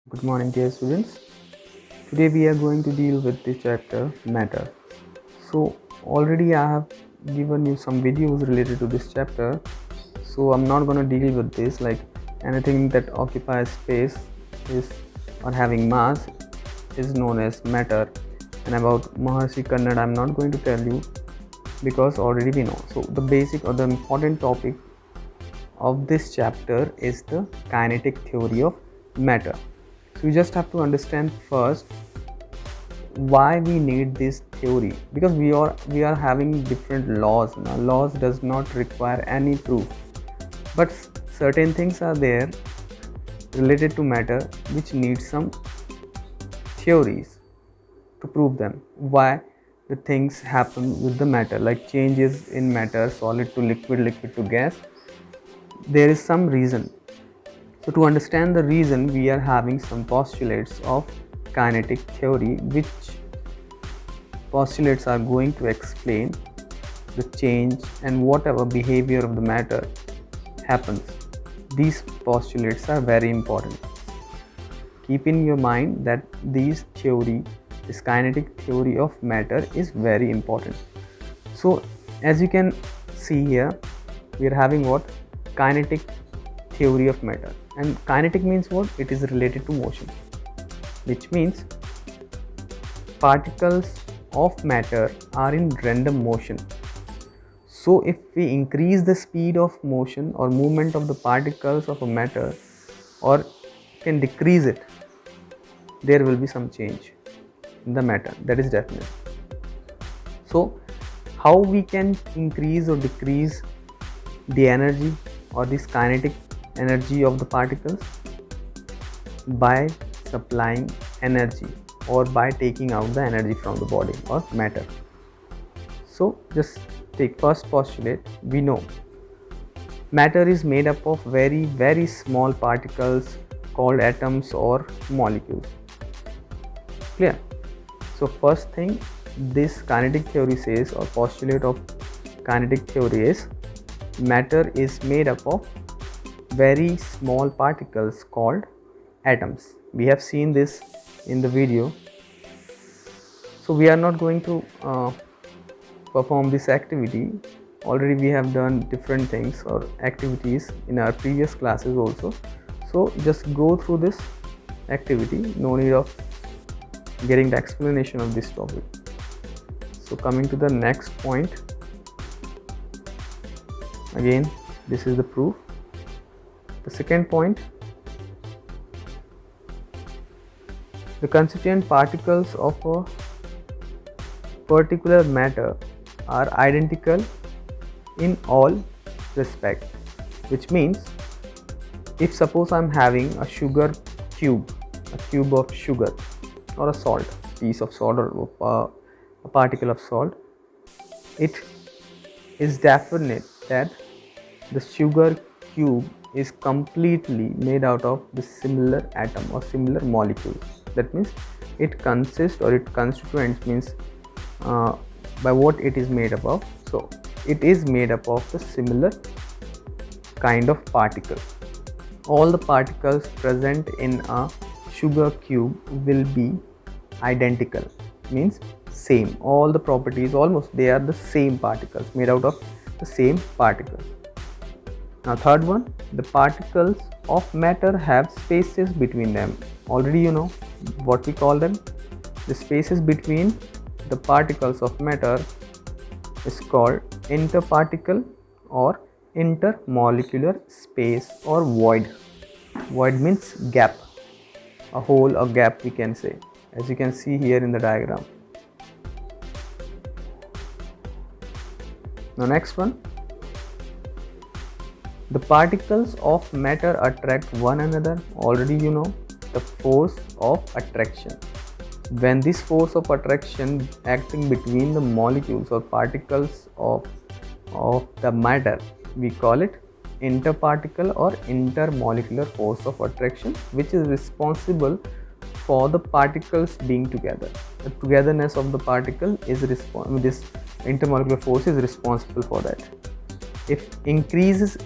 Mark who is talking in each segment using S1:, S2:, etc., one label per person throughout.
S1: Good morning, dear students. Today we are going to deal with the chapter matter. So already I have given you some videos related to this chapter. So I'm not going to deal with this, like anything that occupies space is or having mass is known as matter. And about Maharshi Kannada I'm not going to tell you because already we know. So the basic or the important topic of this chapter is the kinetic theory of matter. So you just have to understand first why we need this theory, because we are having different laws. Now laws does not require any proof, but certain things are there related to matter which need some theories to prove them, why the things happen with the matter, like changes in matter, solid to liquid, liquid to gas. There is some reason. So to understand the reason, we are having some postulates of kinetic theory, which postulates are going to explain the change and whatever behavior of the matter happens. These postulates are very important. Keep in your mind that this kinetic theory of matter is very important. So as you can see here, we are having what? Kinetic theory of matter. And kinetic means what? It is related to motion, which means particles of matter are in random motion. So if we increase the speed of motion or movement of the particles of a matter, or can decrease it, there will be some change in the matter. That is definite. So how we can increase or decrease the energy or this kinetic energy of the particles? By supplying energy or by taking out the energy from the body or matter. So just take first postulate. We know matter is made up of very small particles called atoms or molecules. Clear? So first thing this kinetic theory says, or postulate of kinetic theory is, matter is made up of very small particles called atoms. We have seen this in the video, so we are not going to perform this activity. Already we have done different things or activities in our previous classes also, so just go through this activity. No need of getting the explanation of this topic. So coming to the next point, again this is the proof. The second point, the constituent particles of a particular matter are identical in all respect, which means if suppose I'm having a sugar cube, a cube of sugar, or a salt, piece of salt, or a particle of salt, it is definite that the sugar cube is completely made out of the similar atom or similar molecule. That means it consists or it constituents, means by what it is made up of. So it is made up of the similar kind of particle. All the particles present in a sugar cube will be identical, means same. All the properties almost, they are the same particles, made out of the same particles. Now third one, the particles of matter have spaces between them. Already you know what we call them. The spaces between the particles of matter is called interparticle or intermolecular space or void. Void means gap, a hole, a gap we can say, as you can see here in the diagram. Now next one, the particles of matter attract one another. Already you know the force of attraction. When this force of attraction acting between the molecules or particles of the matter, we call it interparticle or intermolecular force of attraction, which is responsible for the particles being together. The togetherness of the particle is this intermolecular force is responsible for that. If increases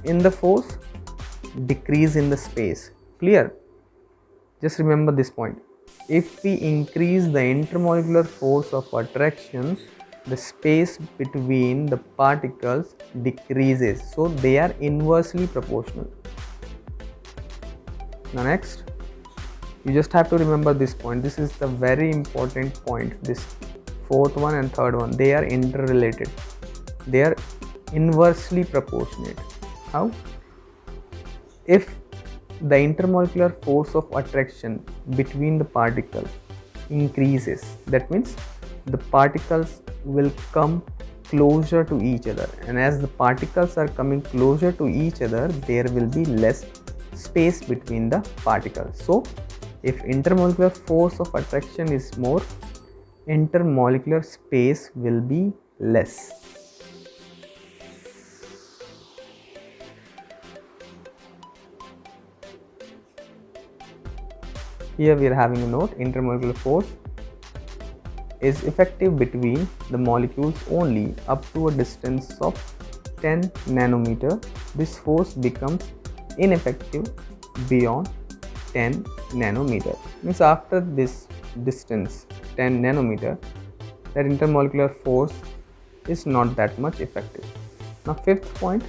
S1: in the force, decrease in the space. Clear? Just remember this point. If we increase the intermolecular force of attraction, the space between the particles decreases. So they are inversely proportional. Now next, you just have to remember this point. This is the very important point. This fourth one and third one, they are interrelated. They are inversely proportionate. How? If the intermolecular force of attraction between the particles increases, that means the particles will come closer to each other, and as the particles are coming closer to each other, there will be less space between the particles. So if intermolecular force of attraction is more, intermolecular space will be less. Here we are having a note: intermolecular force is effective between the molecules only up to a distance of 10 nanometer. This force becomes ineffective beyond 10 nanometer. Means after this distance 10 nanometer, that intermolecular force is not that much effective. Now fifth point,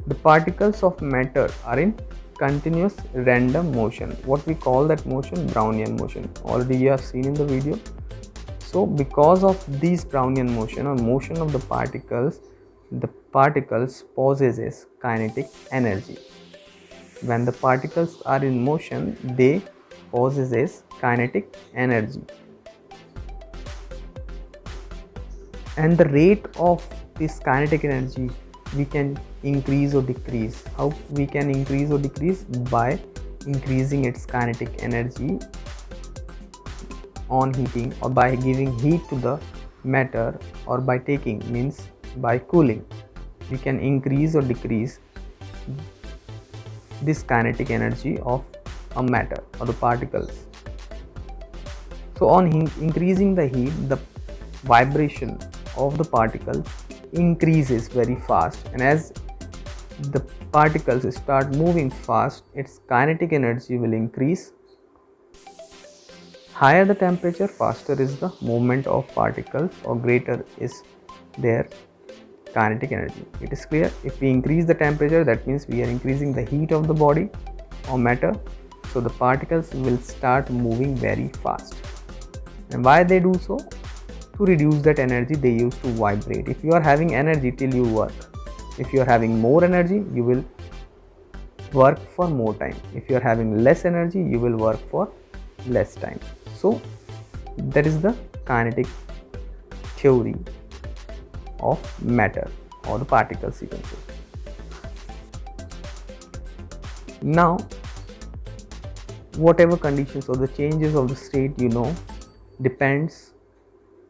S1: the particles of matter are in continuous random motion. What we call that motion? Brownian motion. Already you have seen in the video. So because of this Brownian motion or motion of the particles possesses kinetic energy. When the particles are in motion, they possesses kinetic energy, and the rate of this kinetic energy we can increase or decrease. How we can increase or decrease? By increasing its kinetic energy on heating, or by giving heat to the matter, or by taking, means by cooling. We can increase or decrease this kinetic energy of a matter or the particles. So on increasing the heat, the vibration of the particles increases very fast, and as the particles start moving fast, its kinetic energy will increase. Higher the temperature, faster is the movement of particles, or greater is their kinetic energy. It is clear? If we increase the temperature, that means we are increasing the heat of the body or matter, so the particles will start moving very fast. And why they do so? To reduce that energy they use to vibrate. If you are having energy till you work, if you are having more energy, you will work for more time. If you are having less energy, you will work for less time. So that is the kinetic theory of matter or the particle sequences. Now whatever conditions or the changes of the state depends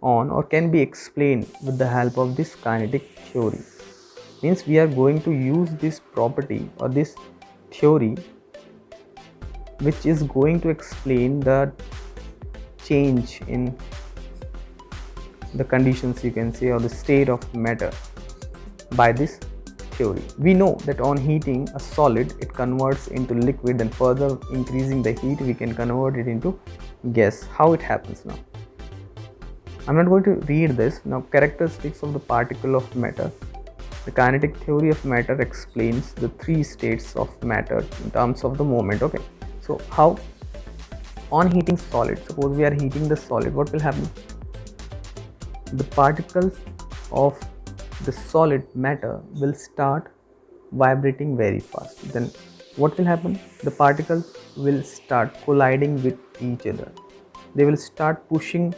S1: on or can be explained with the help of this kinetic theory. Means we are going to use this property or this theory which is going to explain the change in the conditions, you can say, or the state of matter by this theory. We know that on heating a solid, it converts into liquid, and further increasing the heat, we can convert it into gas. How it happens now? I'm not going to read this. Now, characteristics of the particle of matter. The kinetic theory of matter explains the three states of matter in terms of the moment. Okay, so how on heating solid, suppose we are heating the solid, what will happen? The particles of the solid matter will start vibrating very fast. Then what will happen? The particles will start colliding with each other. They will start pushing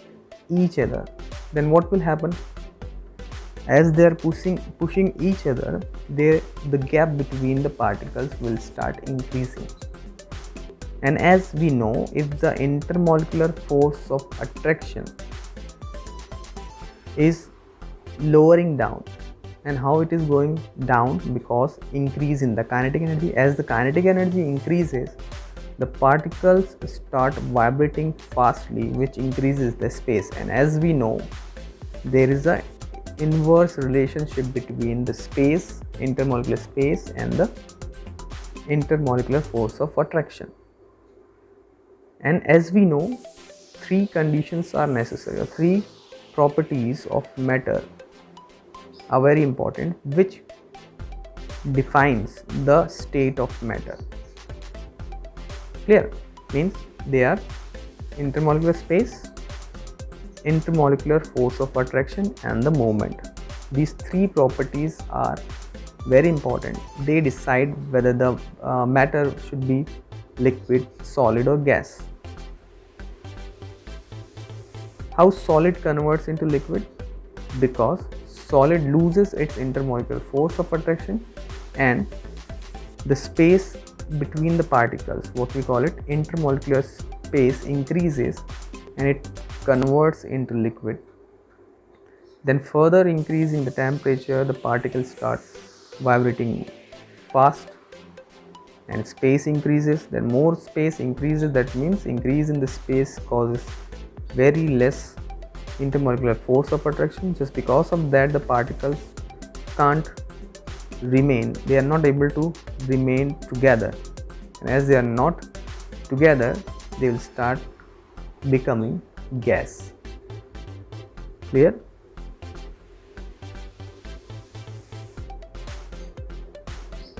S1: each other. Then what will happen? As they are pushing each other, the gap between the particles will start increasing. And as we know, if the intermolecular force of attraction is lowering down, and how it is going down? Because increase in the kinetic energy. As the kinetic energy increases, the particles start vibrating fastly, which increases the space. And as we know, there is a inverse relationship between the space, intermolecular space, and the intermolecular force of attraction. And as we know, three conditions are necessary, or three properties of matter are very important, which defines the state of matter. Clear? Means they are intermolecular space, intermolecular force of attraction, and the moment. These three properties are very important. They decide whether the matter should be liquid, solid, or gas. How solid converts into liquid? Because solid loses its intermolecular force of attraction and the space between the particles, what we call it intermolecular space, increases and it converts into liquid. Then further increasing the temperature, the particles start vibrating fast and space increases. Then more space increases, that means increase in the space causes very less intermolecular force of attraction. Just because of that, the particles can't remain, they are not able to remain together, and as they are not together, they will start becoming gas. Clear?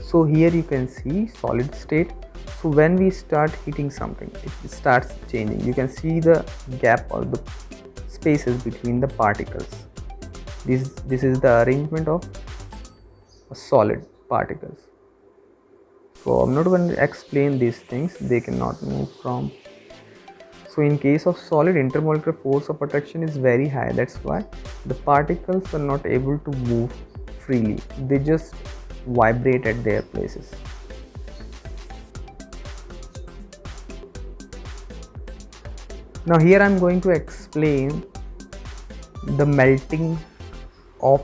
S1: So here you can see solid state. So when we start heating something, it starts changing. You can see the gap or the spaces between the particles. This is the arrangement of solid particles. So I'm not going to explain these things, they cannot move from. So in case of solid, intermolecular force of attraction is very high. That's why the particles are not able to move freely. They just vibrate at their places. Now here I'm going to explain the melting of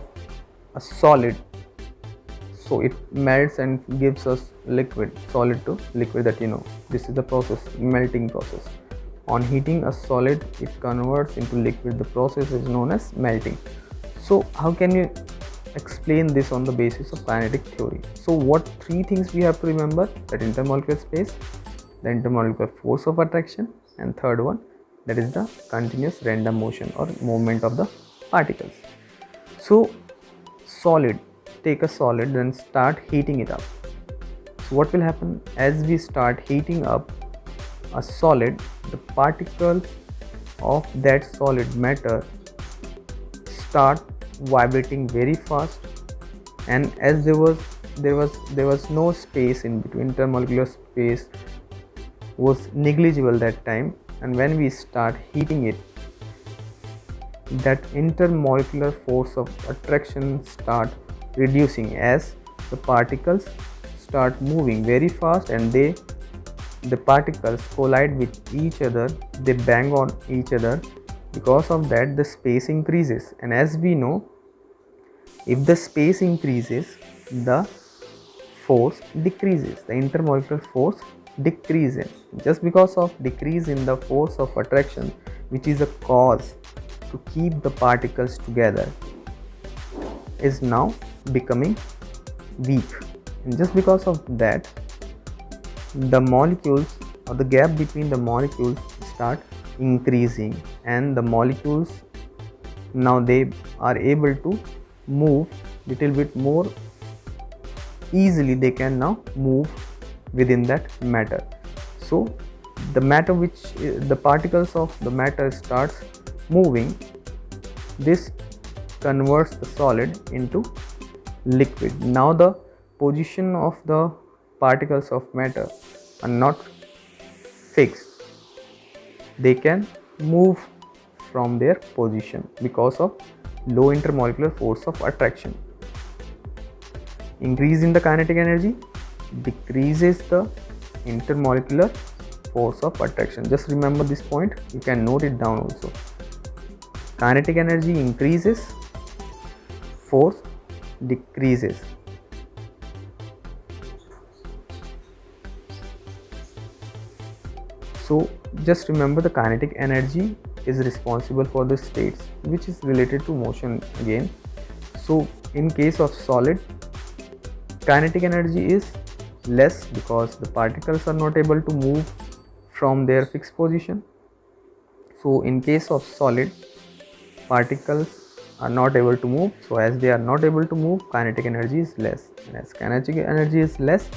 S1: a solid. So it melts and gives us liquid, solid to liquid, that you know. This is the process, melting process. On heating a solid, it converts into liquid. The process is known as melting. So how can you explain this on the basis of kinetic theory? So what three things we have to remember? That intermolecular space, the intermolecular force of attraction, and third one, that is the continuous random motion or movement of the particles. So solid, take a solid, then start heating it up. So what will happen? As we start heating up a solid, the particles of that solid matter start vibrating very fast, and as there was no space in between, intermolecular space was negligible that time, and when we start heating it, that intermolecular force of attraction start reducing as the particles start moving very fast, and the particles collide with each other, they bang on each other. Because of that, the space increases, and as we know, if the space increases, the force decreases, the intermolecular force decreases. Just because of decrease in the force of attraction, which is a cause to keep the particles together, is now becoming weak, and just because of that, the molecules or the gap between the molecules start increasing, and the molecules now they are able to move little bit more easily. They can now move within that matter. So the matter, which the particles of the matter starts moving, this converts the solid into liquid. Now the position of the particles of matter are not fixed, they can move from their position because of low intermolecular force of attraction. Increase in the kinetic energy decreases the intermolecular force of attraction. Just remember this point, you can note it down also. Kinetic energy increases, force decreases. So just remember, the kinetic energy is responsible for the states, which is related to motion again. So in case of solid, kinetic energy is less because the particles are not able to move from their fixed position. So in case of solid, particles are not able to move, so as they are not able to move, kinetic energy is less, and as kinetic energy is less,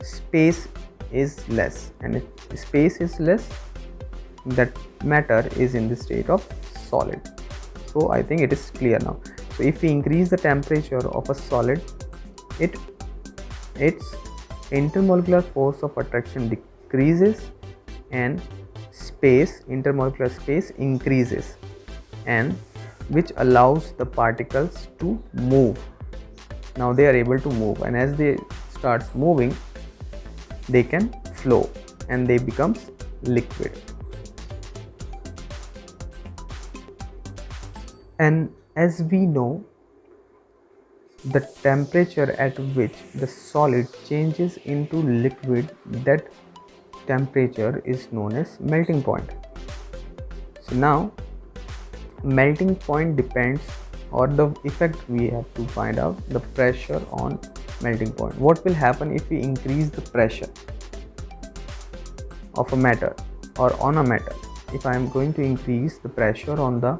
S1: space is less, and if space is less, that matter is in the state of solid. So I think it is clear now. So if we increase the temperature of a solid, its intermolecular force of attraction decreases and intermolecular space increases, and which allows the particles to move. Now they are able to move, and as they start moving, they can flow and they become liquid. And as we know, the temperature at which the solid changes into liquid, that temperature is known as melting point. So now melting point depends, or the effect we have to find out, the pressure on melting point. What will happen if we increase the pressure of a matter or on a matter? If I am going to increase the pressure on the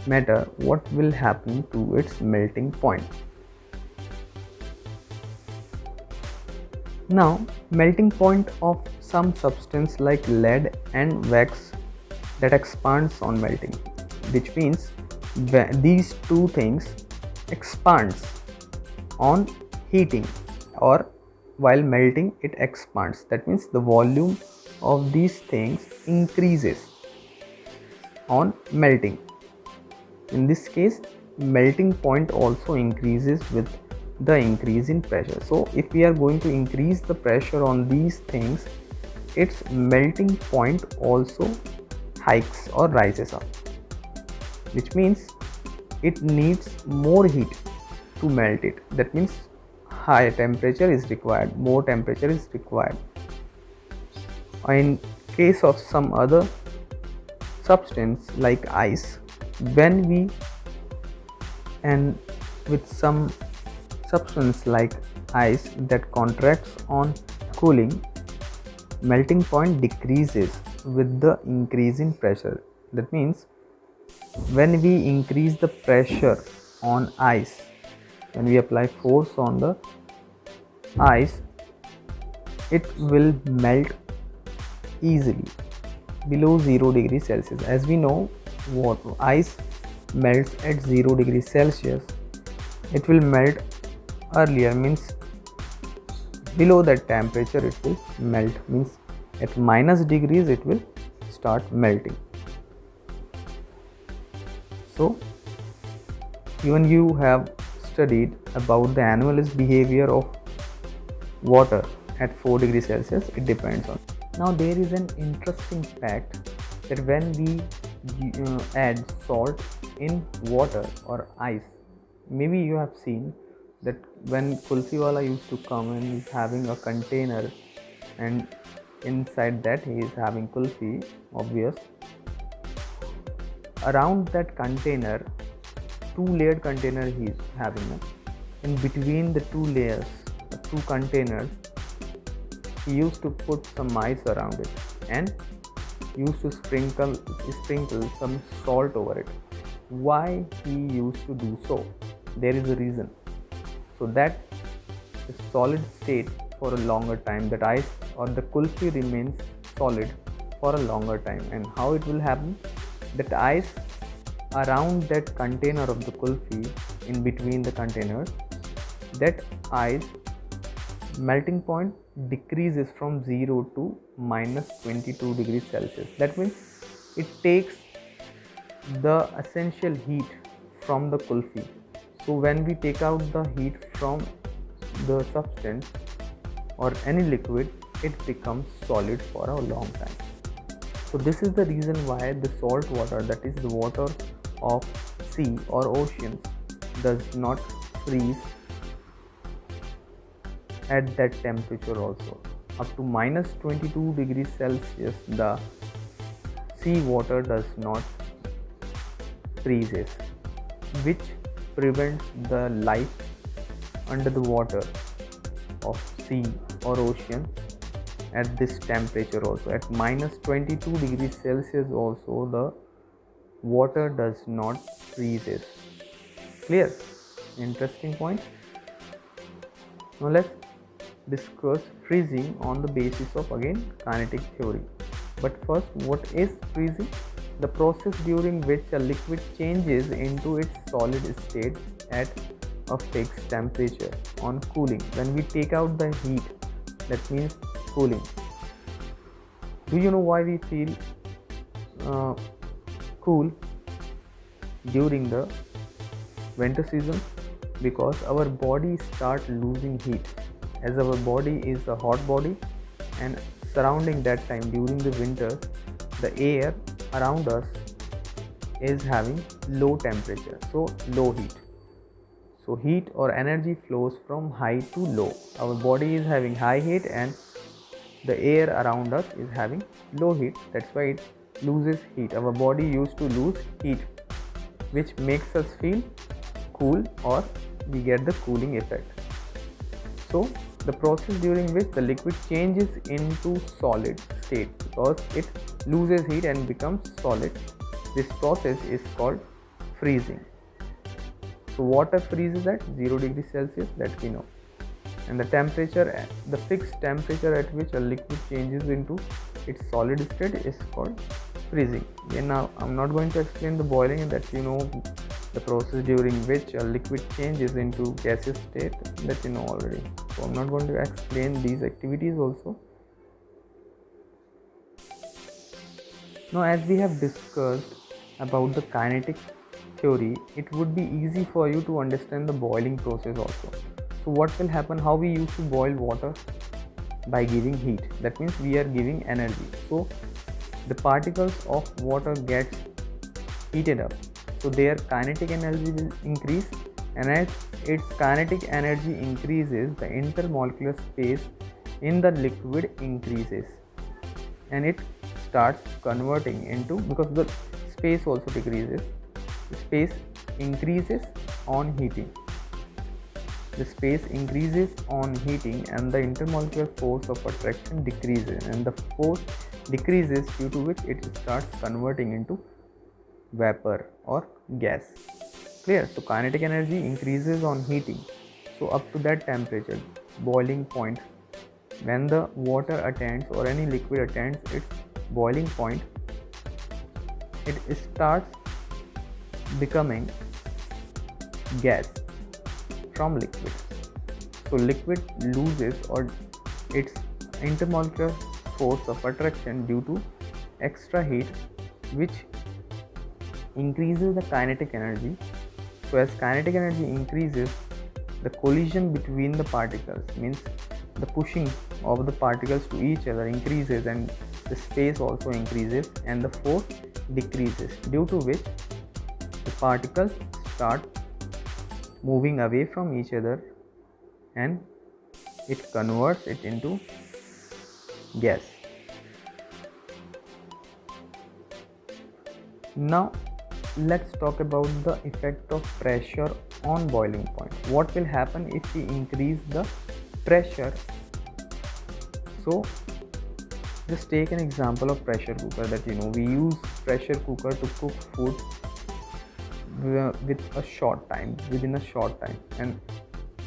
S1: matter, what will happen to its melting point? Now melting point of some substance like lead and wax that expands on melting, which means these two things expands on heating, or while melting it expands. That means the volume of these things increases on melting. In this case, melting point also increases with the increase in pressure. So if we are going to increase the pressure on these things, its melting point also hikes or rises up, which means it needs more heat to melt it. That means higher temperature is required, more temperature is required. In case of some other substance like ice, when we, and with some substance like ice that contracts on cooling, melting point decreases with the increase in pressure. That means when we increase the pressure on ice, when we apply force on the ice, it will melt easily below 0 degrees Celsius. As we know, what ice melts at 0 degrees Celsius, it will melt earlier, means below that temperature it will melt, means at minus degrees it will start melting. So even you have studied about the anomalous behavior of water at 4 degrees Celsius, it depends on. Now there is an interesting fact that when we add salt in water or ice, maybe you have seen that when kulfi wala used to come and he's having a container, and inside that he is having kulfi, obvious. Around that container, two-layered container he is having. In between the two layers, the two containers, he used to put some ice around it and used to sprinkle some salt over it. Why he used to do so? There is a reason. So that the solid state for a longer time, that ice or the kulfi remains solid for a longer time. And how it will happen? That ice around that container of the kulfi, in between the containers, that ice melting point decreases from 0 to minus 22 degrees Celsius. That means it takes the essential heat from the kulfi. So when we take out the heat from the substance or any liquid, it becomes solid for a long time. So this is the reason why the salt water, that is the water of sea or oceans, does not freeze at that temperature also. Up to minus 22 degrees Celsius, the sea water does not freezes, which prevents the life under the water of sea or ocean at this temperature also. At minus 22 degrees Celsius also the water does not freezes. Clear? Interesting point. Now let's discuss freezing on the basis of again kinetic theory. But first, what is freezing? The process during which a liquid changes into its solid state at a fixed temperature on cooling. When we take out the heat, that means cooling. Do you know why we feel cool during the winter season? Because our body start losing heat, as our body is a hot body, and surrounding that time during the winters the air around us is having low temperature, so low heat. So heat or energy flows from high to low. Our body is having high heat and the air around us is having low heat. That's why it loses heat. Our body used to lose heat, which makes us feel cool, or we get the cooling effect. So the process during which the liquid changes into solid state because it loses heat and becomes solid, this process is called freezing. So water freezes at 0 degrees Celsius, that we know, and the temperature, the fixed temperature at which a liquid changes into its solid state is called freezing. And now I'm not going to explain the boiling, and that you know the process during which a liquid changes into gaseous state, that you know already. So I'm not going to explain these activities also. Now, as we have discussed about the kinetic theory, it would be easy for you to understand the boiling process also. So what will happen? How we used to boil water? By giving heat. That means we are giving energy. So the particles of water gets heated up, so their kinetic energy will increase, and as its kinetic energy increases, the intermolecular space in the liquid increases, and it starts converting into, because the space also decreases, the space increases on heating. The space increases on heating and the intermolecular force of attraction decreases, and the force decreases, due to which it starts converting into vapor or gas. Clear? So kinetic energy increases on heating. So up to that temperature, boiling point, when the water attains or any liquid attains its boiling point, it starts becoming gas from liquid. So liquid loses or its intermolecular force of attraction due to extra heat, which increases the kinetic energy. So as kinetic energy increases, the collision between the particles, means the pushing of the particles to each other increases, and the space also increases and the force decreases, due to which the particles start moving away from each other and it converts it into gas. Now let's talk about the effect of pressure on boiling point. What will happen if we increase the pressure? So just take an example of pressure cooker, that you know we use pressure cooker to cook food with a short time, within a short time. And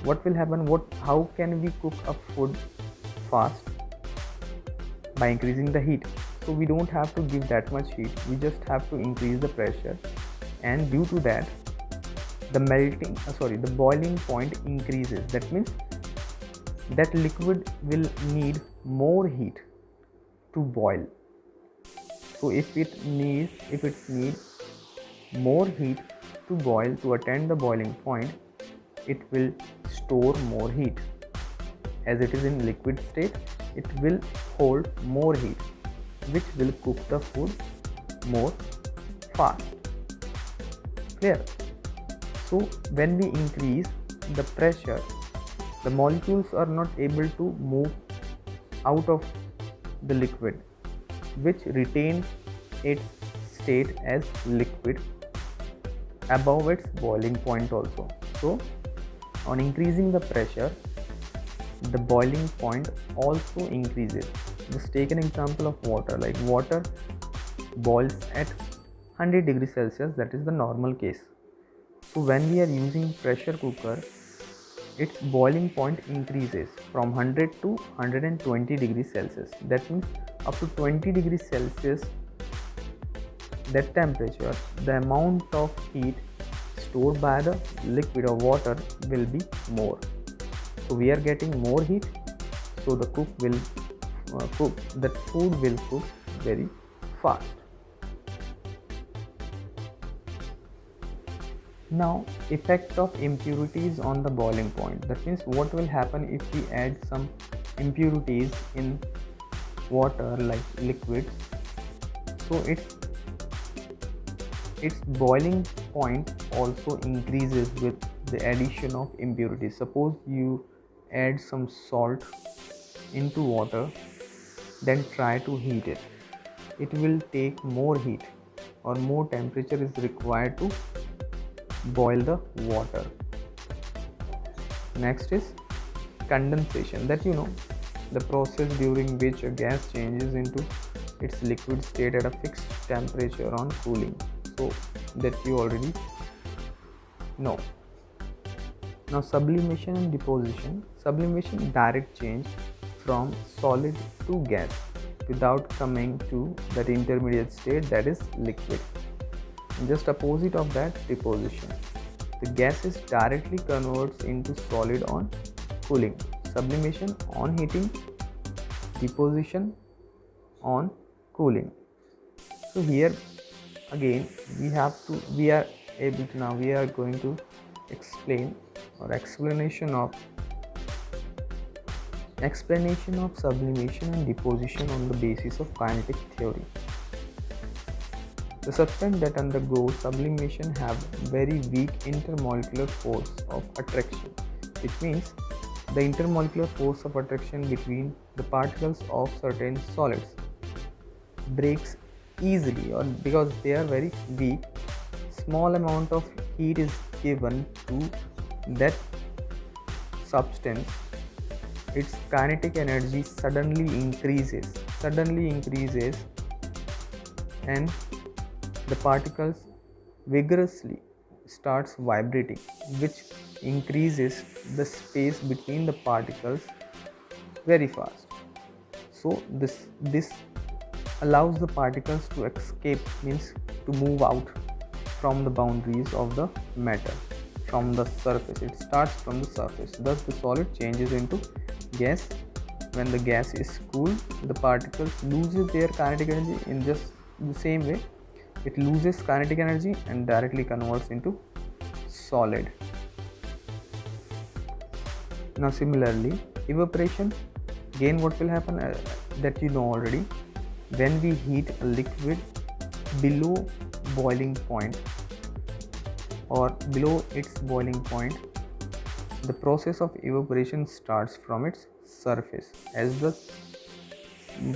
S1: what will happen? How can we cook a food fast? By increasing the heat. So we don't have to give that much heat, we just have to increase the pressure, and due to that the boiling point increases. That means that liquid will need more heat to boil. So if it needs more heat to boil, to attain the boiling point, it will store more heat. As it is in liquid state, it will hold more heat, which will cook the food more fast. Clear? So when we increase the pressure, the molecules are not able to move out of the liquid, which retains its state as liquid above its boiling point also. So on increasing the pressure, the boiling point also increases. Just take an example of water. Like water boils at 100 degrees Celsius, that is the normal case. So when we are using pressure cooker, its boiling point increases from 100 to 120 degrees Celsius. That means up to 20 degrees Celsius, that temperature, the amount of heat stored by the liquid or water will be more. So we are getting more heat, so the that food will cook very fast. Now, effect of impurities on the boiling point. That means what will happen if we add some impurities in water like liquids. So its boiling point also increases with the addition of impurities. Suppose you add some salt into water, then try to heat it. It will take more heat or more temperature is required to boil the water. Next is condensation. That the process during which a gas changes into its liquid state at a fixed temperature on cooling. So that you already know. Now sublimation and deposition. Sublimation, direct change from solid to gas without coming to that intermediate state, that is liquid. And just opposite of that, deposition. The gases directly converts into solid on cooling. Sublimation on heating, deposition on cooling. So here again we are going to explain or explanation of sublimation and deposition on the basis of kinetic theory. The substance that undergoes sublimation have very weak intermolecular force of attraction. It means the intermolecular force of attraction between the particles of certain solids breaks easily, or because they are very weak, small amount of heat is given to that substance, its kinetic energy suddenly increases and the particles vigorously starts vibrating, which increases the space between the particles very fast. So this allows the particles to escape, means to move out from the boundaries of the matter, from the surface. It starts from the surface. Thus the solid changes into gas. When the gas is cooled, the particles loses their kinetic energy. In just the same way, it loses kinetic energy and directly converts into solid. Now similarly, evaporation. Again, what will happen, that already. When we heat a liquid below boiling point or below its boiling point, the process of evaporation starts from its surface. As the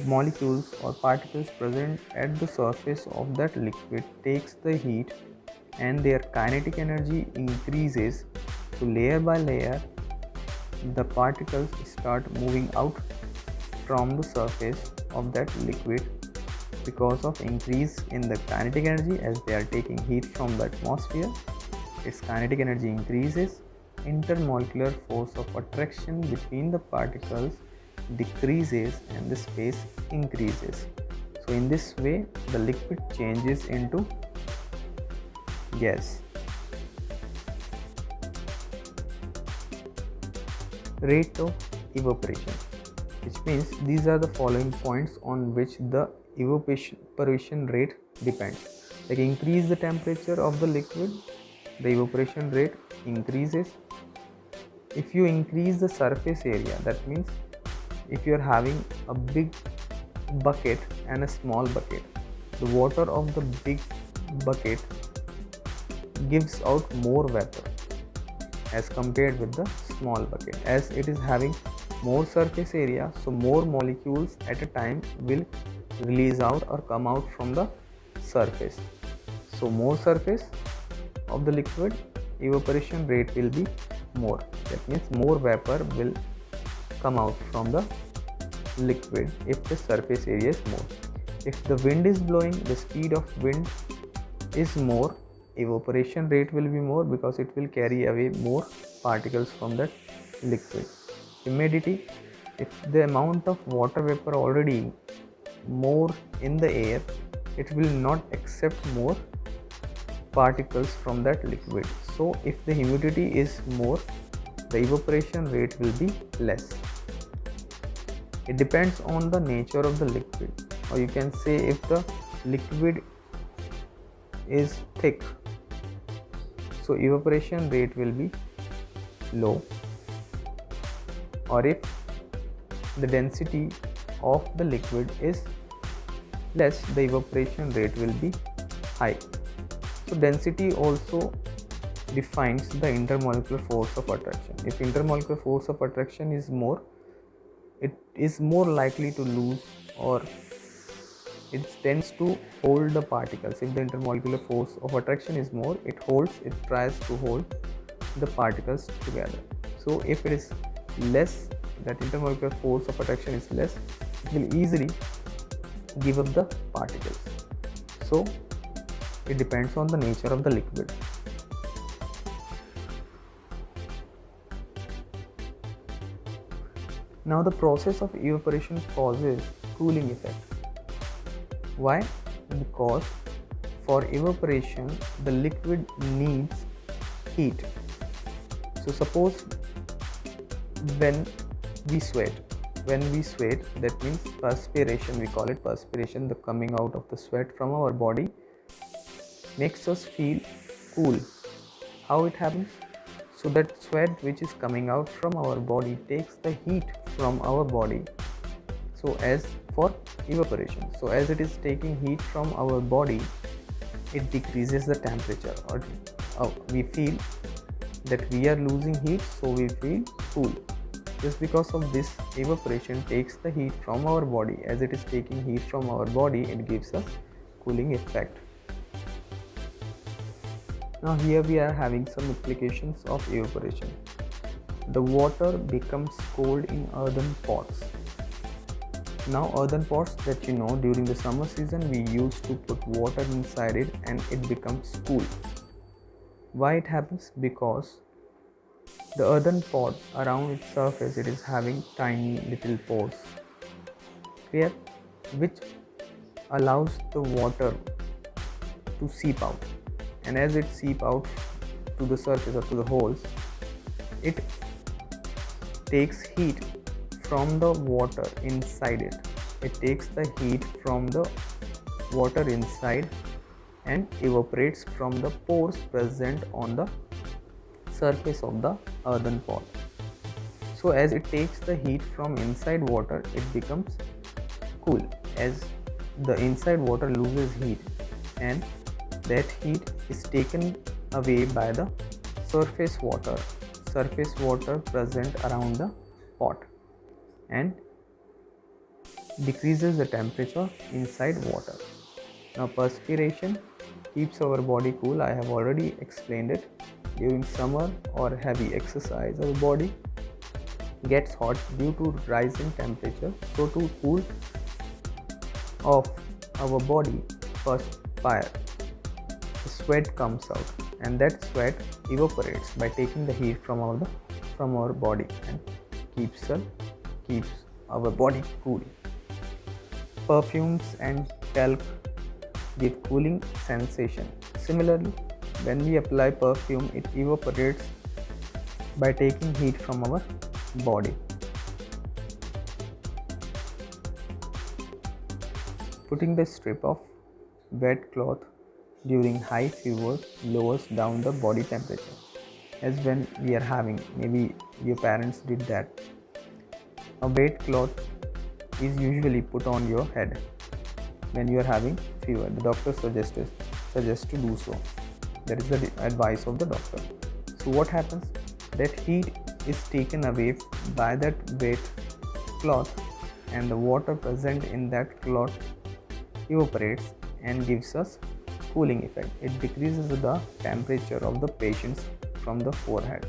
S1: molecules or particles present at the surface of that liquid takes the heat and their kinetic energy increases, so layer by layer the particles start moving out from the surface of that liquid because of increase in the kinetic energy. As they are taking heat from the atmosphere, its kinetic energy increases, intermolecular force of attraction between the particles decreases and the space increases. So in this way the liquid changes into gas. Rate of evaporation, which means these are the following points on which the evaporation rate depends. Like increase the temperature of the liquid, the evaporation rate increases. If you increase the surface area, that means if you are having a big bucket and a small bucket, the water of the big bucket gives out more vapor as compared with the small bucket. As it is having more surface area, so more molecules at a time will release out or come out from the surface. So more surface of the liquid, evaporation rate will be more. That means more vapor will come out from the liquid if the surface area is more. If the wind is blowing, the speed of wind is more, evaporation rate will be more because it will carry away more particles from that liquid. Humidity, if the amount of water vapor already more in the air, it will not accept more particles from that liquid. So if the humidity is more, the evaporation rate will be less. It depends on the nature of the liquid, or you can say if the liquid is thick, so evaporation rate will be low, or if the density of the liquid is less, the evaporation rate will be high. So density also defines the intermolecular force of attraction. If intermolecular force of attraction is more, it is more likely to lose, or it tends to hold the particles. If the intermolecular force of attraction is more, it tries to hold the particles together. So if it is less, that intermolecular force of attraction is less, it will easily give up the particles. So it depends on the nature of the liquid. Now the process of evaporation causes cooling effect. Why? Because for evaporation the liquid needs heat. So suppose when we sweat, that means perspiration, we call it perspiration, the coming out of the sweat from our body makes us feel cool. How it happens? So that sweat which is coming out from our body takes the heat from our body, so as for evaporation. So as it is taking heat from our body, it decreases the temperature, or we feel that we are losing heat, so we feel cool. Just because of this, evaporation takes the heat from our body. As it is taking heat from our body, it gives us cooling effect. Now here we are having some applications of evaporation. The water becomes cold in earthen pots. Now earthen pots that you know, during the summer season we used to put water inside it and it becomes cool. Why it happens? Because the earthen pot, around its surface it is having tiny little pores, clear, which allows the water to seep out, and as it seep out to the surface or to the holes, it takes heat from the water inside it. It takes the heat from the water inside and evaporates from the pores present on the surface of the earthen pot. So as it takes the heat from inside water, it becomes cool, as the inside water loses heat and that heat is taken away by the surface water present around the pot, and decreases the temperature inside water. Now perspiration keeps our body cool. I have already explained it. During summer or heavy exercise, our body gets hot due to rise in temperature. So to cool off our body, perspire, the sweat comes out, and that sweat evaporates by taking the heat from our body and keeps our body cool. Perfumes and talc give cooling sensation. Similarly, when we apply perfume, it evaporates by taking heat from our body. Putting the strip of wet cloth during high fever lowers down the body temperature. As when we are having, maybe your parents did that, a wet cloth is usually put on your head when you are having fever. The doctor suggests to do so. That is the advice of the doctor. So what happens? That heat is taken away by that wet cloth, and the water present in that cloth evaporates and gives us cooling effect. It decreases the temperature of the patients from the forehead.